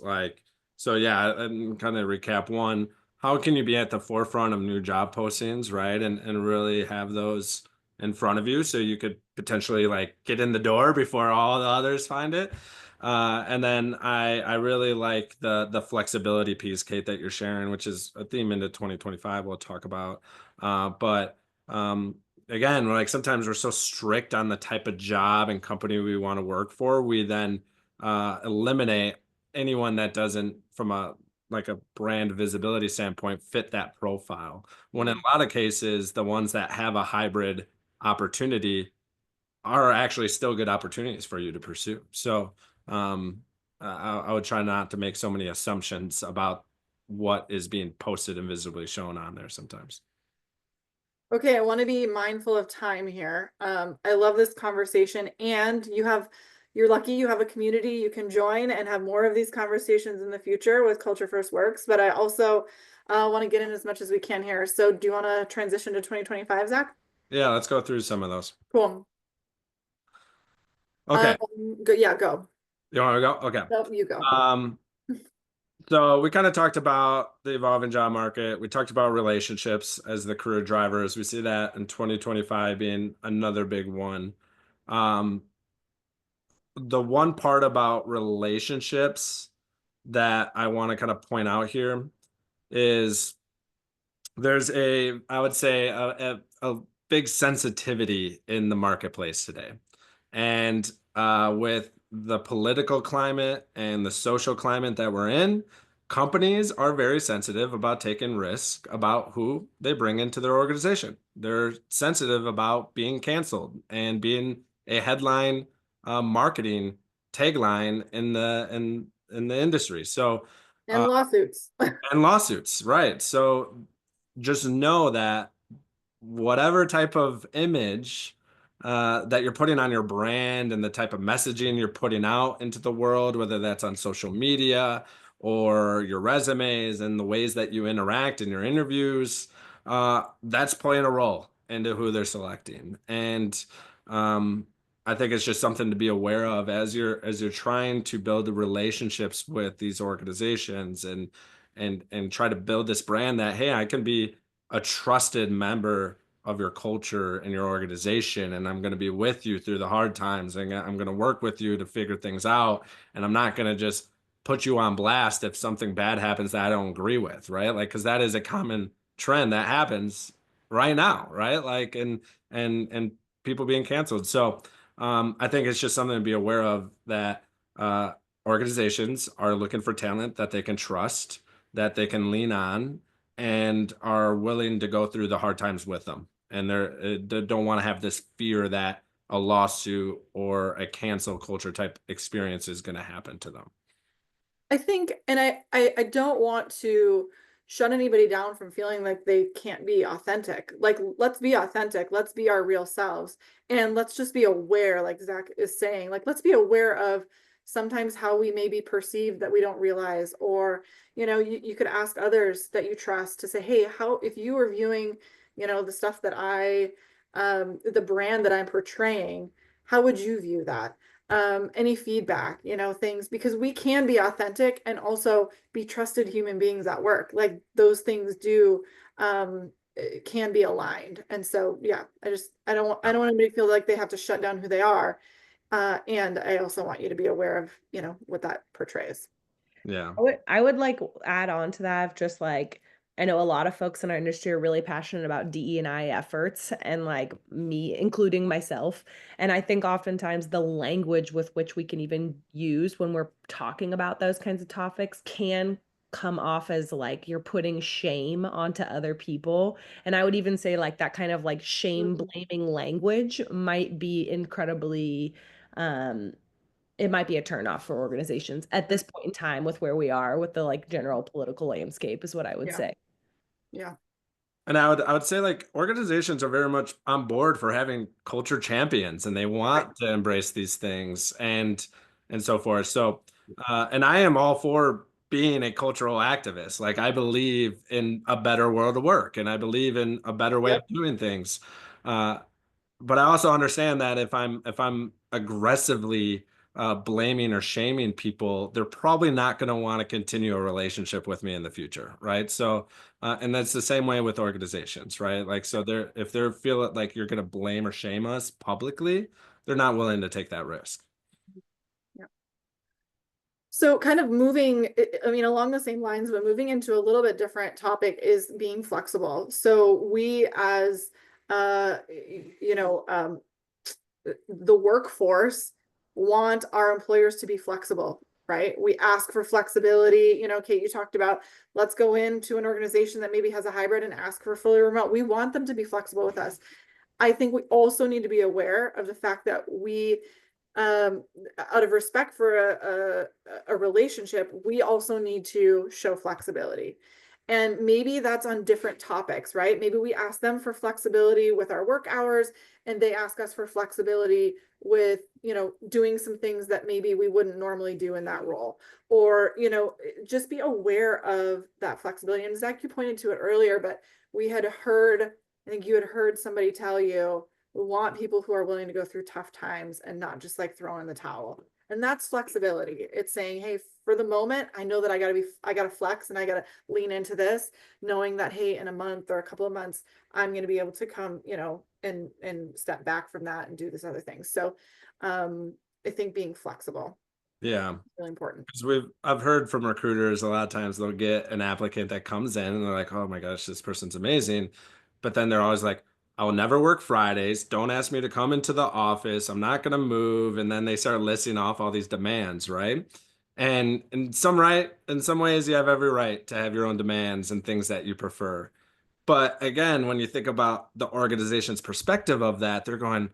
so yeah, and kind of recap one, how can you be at the forefront of new job postings, right? And really have those in front of you so you could potentially like get in the door before all the others find it. And then I really like the flexibility piece, Kate, that you're sharing, which is a theme into 2025 we'll talk about. But again, like sometimes we're so strict on the type of job and company we want to work for, we then eliminate anyone that doesn't, from a brand visibility standpoint, fit that profile. When in a lot of cases, the ones that have a hybrid opportunity are actually still good opportunities for you to pursue. So I would try not to make so many assumptions about what is being posted and visibly shown on there sometimes. Okay, I want to be mindful of time here. I love this conversation, and you're lucky you have a community you can join and have more of these conversations in the future with Culture First Works. But I also want to get in as much as we can here. So do you want to transition to 2025, Zach? Yeah, let's go through some of those. Cool. Okay. Yeah, go. You want to go? Okay. No, you go. So we kind of talked about the evolving job market. We talked about relationships as the career drivers. We see that in 2025 being another big one. The one part about relationships that I want to kind of point out here is there's I would say, a big sensitivity in the marketplace today. And with the political climate and the social climate that we're in, companies are very sensitive about taking risk about who they bring into their organization. They're sensitive about being canceled and being a headline marketing tagline in the industry. So And lawsuits. and lawsuits, right? So just know that whatever type of image that you're putting on your brand and the type of messaging you're putting out into the world, whether that's on social media or your resumes and the ways that you interact in your interviews, that's playing a role into who they're selecting. And I think it's just something to be aware of as you're trying to build the relationships with these organizations and try to build this brand that, hey, I can be a trusted member of your culture and your organization, and I'm going to be with you through the hard times, and I'm going to work with you to figure things out, and I'm not going to just put you on blast if something bad happens that I don't agree with, right? Like, because that is a common trend that happens right now, right? Like, and people being canceled. So I think it's just something to be aware of, that organizations are looking for talent that they can trust, that they can lean on, and are willing to go through the hard times with them. And they don't want to have this fear that a lawsuit or a cancel culture type experience is going to happen to them. I think, and I don't want to shut anybody down from feeling like they can't be authentic. Like, let's be authentic. Let's be our real selves. And let's just be aware, like Zach is saying, like, let's be aware of sometimes how we may be perceived that we don't realize. Or, you could ask others that you trust to say, hey, if you were viewing, the stuff that the brand that I'm portraying, how would you view that? Any feedback, things, because we can be authentic and also be trusted human beings at work. Like, those things can be aligned. And so, yeah, I don't want anybody to feel like they have to shut down who they are. And I also want you to be aware of, what that portrays. Yeah. I would like add on to that, just like, I know a lot of folks in our industry are really passionate about DE&I efforts, and like me, including myself. And I think oftentimes the language with which we can even use when we're talking about those kinds of topics can come off as like you're putting shame onto other people. And I would even say like that kind of like shame blaming language might be incredibly it might be a turnoff for organizations at this point in time with where we are with the like general political landscape, is what I would say. Yeah. And I would say, like, organizations are very much on board for having culture champions, and they want to embrace these things and so forth. So and I am all for being a cultural activist. Like, I believe in a better world of work, and I believe in a better way of doing things. Uh, but I also understand that if I'm aggressively blaming or shaming people, they're probably not going to want to continue a relationship with me in the future, right? So, and that's the same way with organizations, right? Like, so if they feel like you're going to blame or shame us publicly, they're not willing to take that risk. Yeah. So kind of moving, I mean, along the same lines, but moving into a little bit different topic is being flexible. So we as, the workforce want our employers to be flexible, right? We ask for flexibility. Kate, you talked about, let's go into an organization that maybe has a hybrid and ask for fully remote. We want them to be flexible with us. I think we also need to be aware of the fact that we out of respect for a relationship, we also need to show flexibility. And maybe that's on different topics, right? Maybe we ask them for flexibility with our work hours, and they ask us for flexibility with, doing some things that maybe we wouldn't normally do in that role. Or, just be aware of that flexibility. And Zach, you pointed to it earlier, but I think you had heard somebody tell you, we want people who are willing to go through tough times and not just like throw in the towel. And that's flexibility. It's saying, hey, for the moment, I know that I gotta flex and I gotta lean into this, knowing that, hey, in a month or a couple of months, I'm gonna be able to come, and step back from that and do this other thing. So I think being flexible Yeah. is really important. Because I've heard from recruiters a lot of times they'll get an applicant that comes in and they're like, oh my gosh, this person's amazing. But then they're always like, I will never work Fridays. Don't ask me to come into the office. I'm not going to move. And then they start listing off all these demands, right? And in some ways, you have every right to have your own demands and things that you prefer. But again, when you think about the organization's perspective of that, they're going,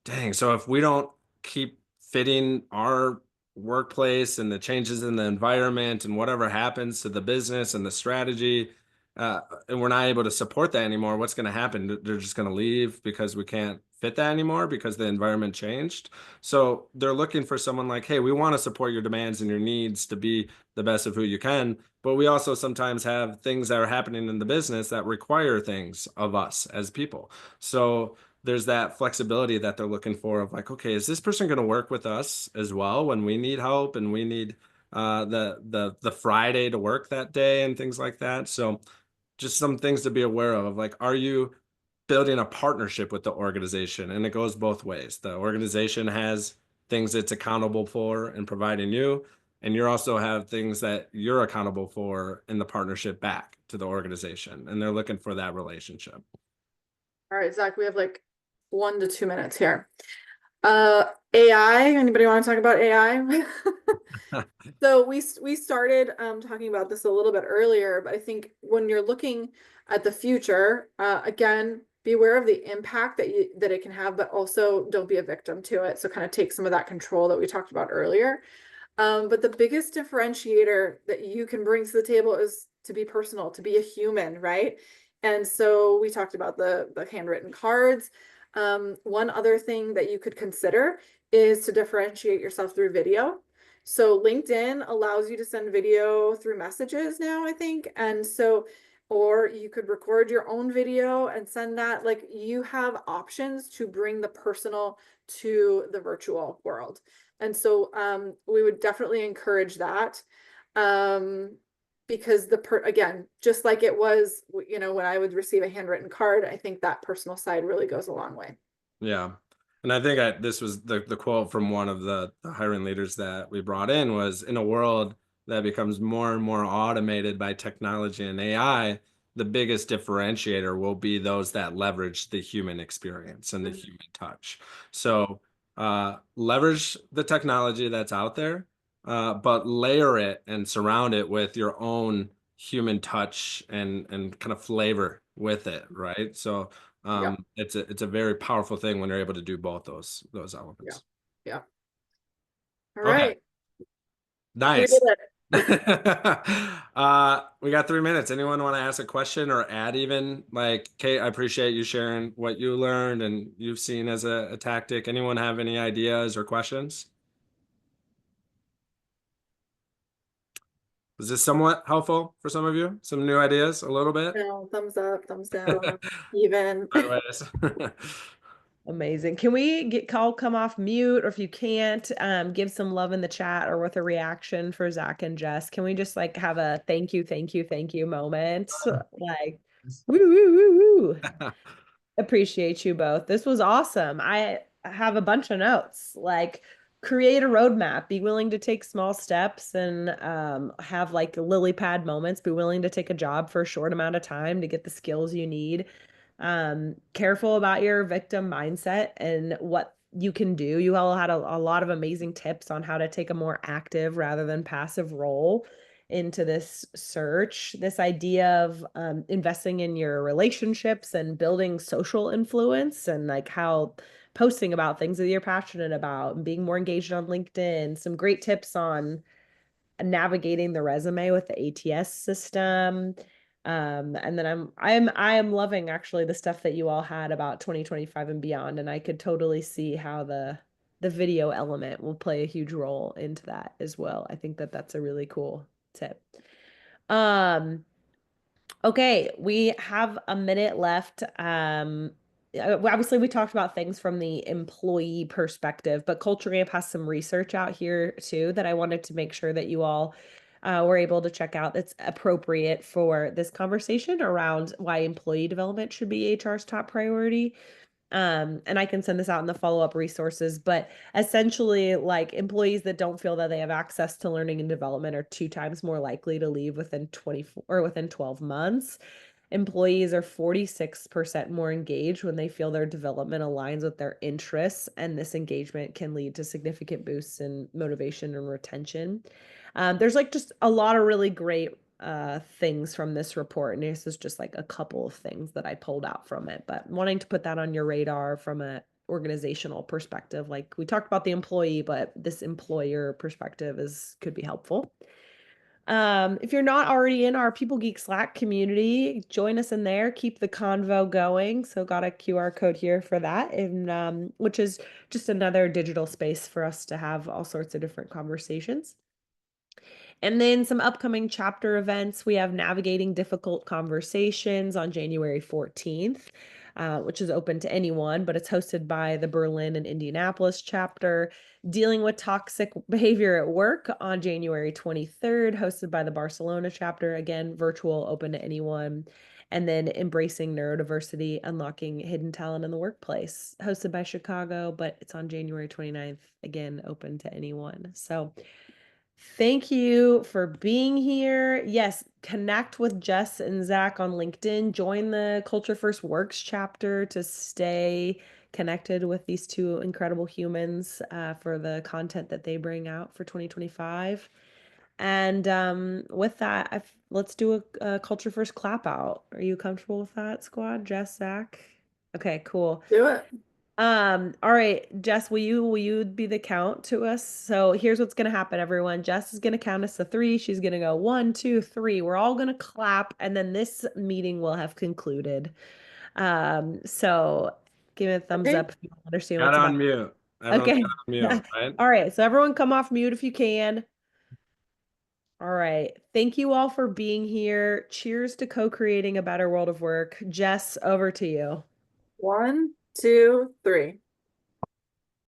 dang, so if we don't keep fitting our workplace and the changes in the environment and whatever happens to the business and the strategy, and we're not able to support that anymore, what's going to happen? They're just going to leave because we can't fit that anymore because the environment changed. So they're looking for someone like, hey, we want to support your demands and your needs to be the best of who you can, but we also sometimes have things that are happening in the business that require things of us as people. So there's that flexibility that they're looking for of like, okay, is this person going to work with us as well when we need help and we need the Friday to work that day and things like that. So just some things to be aware of like, are you building a partnership with the organization? And it goes both ways. The organization has things it's accountable for and providing you, and you also have things that you're accountable for in the partnership back to the organization, and they're looking for that relationship. All right, Zach, we have like 1 to 2 minutes here. AI, anybody want to talk about AI? So we started talking about this a little bit earlier, but I think when you're looking at the future, again, be aware of the impact that it can have, but also don't be a victim to it. So kind of take some of that control that we talked about earlier. But the biggest differentiator that you can bring to the table is to be personal, to be a human, right? And so we talked about the handwritten cards. One other thing that you could consider is to differentiate yourself through video. So LinkedIn allows you to send video through messages now, I think. And so, or you could record your own video and send that. Like, you have options to bring the personal to the virtual world. And so we would definitely encourage that. Because again, just like it was, when I would receive a handwritten card, I think that personal side really goes a long way. Yeah. And I think this was the quote from one of the hiring leaders that we brought in was, in a world that becomes more and more automated by technology and AI, the biggest differentiator will be those that leverage the human experience and the human touch. So leverage the technology that's out there, but layer it and surround it with your own human touch and kind of flavor with it, right? So it's a very powerful thing when you're able to do both those elements. Yeah. All Okay. right. Nice. We did it. We got 3 minutes. Anyone want to ask a question or add even? Like, Kate, I appreciate you sharing what you learned and you've seen as a tactic. Anyone have any ideas or questions? Was this somewhat helpful for some of you? Some new ideas, a little bit? No, thumbs up, thumbs down, even. Anyways. Amazing. Can we come off mute, or if you can't, give some love in the chat or with a reaction for Zach and Jess? Can we just like have a thank you moment? Like, woo, woo, woo, woo. Appreciate you both. This was awesome. I have a bunch of notes, like create a roadmap, be willing to take small steps and have like lily pad moments, be willing to take a job for a short amount of time to get the skills you need. Careful about your victim mindset and what you can do. You all had a lot of amazing tips on how to take a more active rather than passive role into this search. This idea of investing in your relationships and building social influence, and like how posting about things that you're passionate about and being more engaged on LinkedIn. Some great tips on navigating the resume with the ATS system. And then I am loving actually the stuff that you all had about 2025 and beyond. And I could totally see how the video element will play a huge role into that as well. I think that that's a really cool tip. Okay, we have a minute left. Obviously, we talked about things from the employee perspective, but Culture Amp has some research out here too that I wanted to make sure that you all were able to check out that's appropriate for this conversation around why employee development should be HR's top priority. And I can send this out in the follow-up resources, but essentially, like, employees that don't feel that they have access to learning and development are 2 times more likely to leave within 24 or within 12 months. Employees are 46% more engaged when they feel their development aligns with their interests, and this engagement can lead to significant boosts in motivation and retention. There's like just a lot of really great things from this report, and this is just like a couple of things that I pulled out from it, but wanting to put that on your radar from a organizational perspective. Like we talked about the employee, but this employer perspective could be helpful. If you're not already in our People Geek Slack community, join us in there. Keep the convo going. So got a QR code here for that, and which is just another digital space for us to have all sorts of different conversations. And then some upcoming chapter events. We have Navigating Difficult Conversations on January 14th, which is open to anyone, but it's hosted by the Berlin and Indianapolis chapter. Dealing with Toxic Behavior at Work on January 23rd, hosted by the Barcelona chapter. Again, virtual, open to anyone. And then Embracing Neurodiversity, Unlocking Hidden Talent in the Workplace, hosted by Chicago, but it's on January 29th. Again, open to anyone. So thank you for being here. Yes, connect with Jess and Zach on LinkedIn. Join the Culture First Works chapter to stay connected with these two incredible humans for the content that they bring out for 2025. And with that, let's do a Culture First clap out. Are you comfortable with that, squad? Jess, Zach? Okay, cool. Do it. All right, Jess, will you be the count to us? So here's what's gonna happen, everyone. Jess is gonna count us to 3. She's gonna go 1, 2, 3. We're all gonna clap, and then this meeting will have concluded. So give it a thumbs Okay. up if you understand Got what's about. on mute. Everyone's Okay. got on mute, right? All right, so everyone come off mute if you can. All right. Thank you all for being here. Cheers to co-creating a better world of work. Jess, over to you. 1, 2, 3.